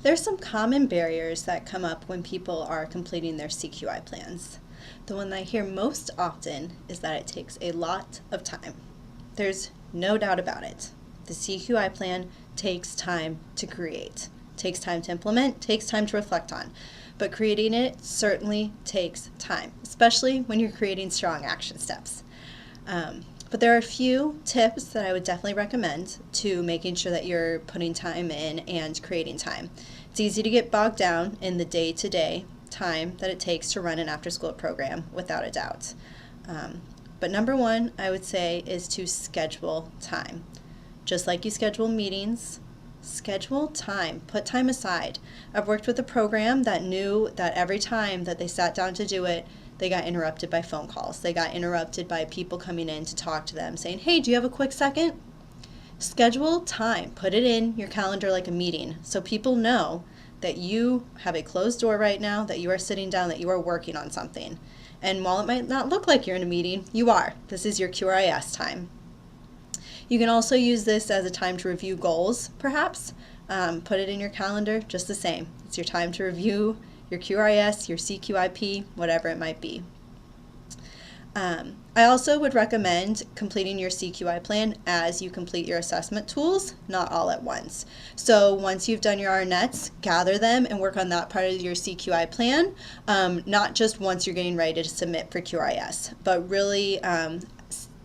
There's some common barriers that come up when people are completing their CQI plans. The one that I hear most often is that it takes a lot of time. There's no doubt about it. The CQI plan takes time to create, takes time to implement, takes time to reflect on. But creating it certainly takes time, especially when you're creating strong action steps. But there are a few tips that I would definitely recommend to making sure that you're putting time in and creating time. It's easy to get bogged down in the day-to-day time that it takes to run an after-school program, without a doubt. But number one, I would say, is to schedule time. Just like you schedule meetings, schedule time. Put time aside. I've worked with a program that knew that every time that they sat down to do it, they got interrupted by phone calls. They got interrupted by people coming in to talk to them saying, hey, do you have a quick second? Schedule time. Put it in your calendar like a meeting so people know that you have a closed door right now, that you are sitting down, that you are working on something. And while it might not look like you're in a meeting, you are. This is your QRIS time. You can also use this as a time to review goals, perhaps. Put it in your calendar just the same. It's your time to review your QRIS, your CQIP, whatever it might be. I also would recommend completing your CQI plan as you complete your assessment tools, not all at once. So once you've done your RNETs, gather them and work on that part of your CQI plan, not just once you're getting ready to submit for QRIS, but really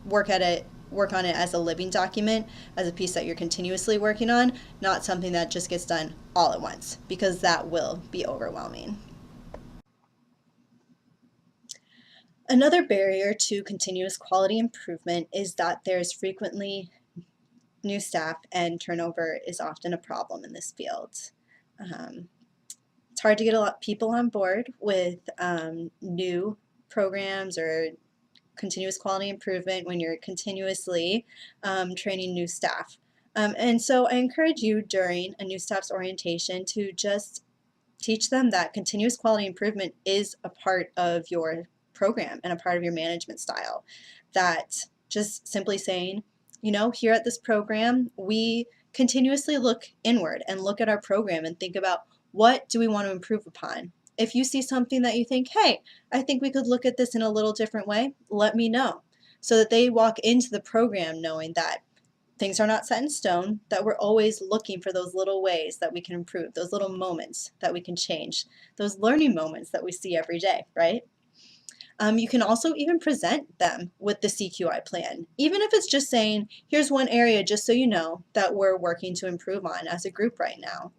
work on it as a living document, as a piece that you're continuously working on, not something that just gets done all at once, because that will be overwhelming. Another barrier to continuous quality improvement is that there's frequently new staff, and turnover is often a problem in this field. It's hard to get a lot of people on board with new programs or continuous quality improvement when you're continuously training new staff. And so I encourage you during a new staff's orientation to just teach them that continuous quality improvement is a part of your program and a part of your management style. That just simply saying, you know, here at this program, we continuously look inward and look at our program and think about, what do we want to improve upon? If you see something that you think, hey, I think we could look at this in a little different way, let me know. So that they walk into the program knowing that things are not set in stone, that we're always looking for those little ways that we can improve, those little moments that we can change, those learning moments that we see every day, right? You can also even present them with the CQI plan, even if it's just saying, here's one area just so you know that we're working to improve on as a group right now.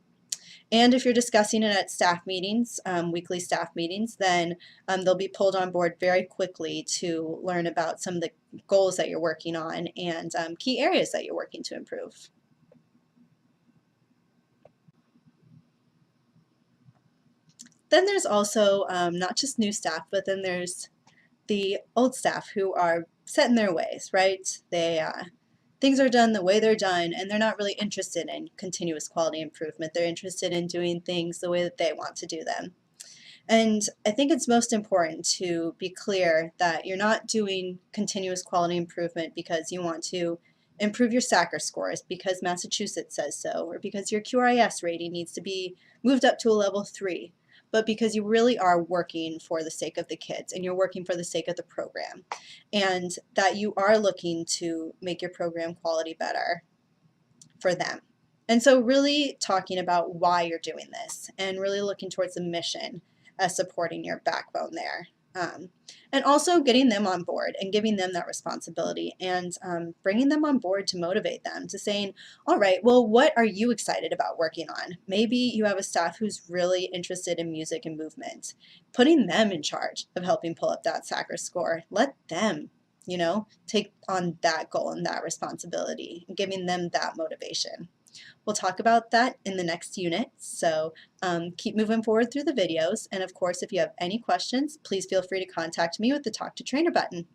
And if you're discussing it at staff meetings, weekly staff meetings, then they'll be pulled on board very quickly to learn about some of the goals that you're working on and key areas that you're working to improve. Then there's also not just new staff, but then there's the old staff who are set in their ways, right? Things are done the way they're done, and they're not really interested in continuous quality improvement. They're interested in doing things the way that they want to do them. And I think it's most important to be clear that you're not doing continuous quality improvement because you want to improve your SACR scores because Massachusetts says so, or because your QRIS rating needs to be moved up to a level 3, but because you really are working for the sake of the kids and you're working for the sake of the program, and that you are looking to make your program quality better for them. And so really talking about why you're doing this and really looking towards the mission as supporting your backbone there. And also getting them on board and giving them that responsibility and bringing them on board to motivate them to saying, all right, well, what are you excited about working on? Maybe you have a staff who's really interested in music and movement. Putting them in charge of helping pull up that SACR score. Let them, you know, take on that goal and that responsibility, and giving them that motivation. We'll talk about that in the next unit, so keep moving forward through the videos, and of course, if you have any questions, please feel free to contact me with the Talk to Trainer button.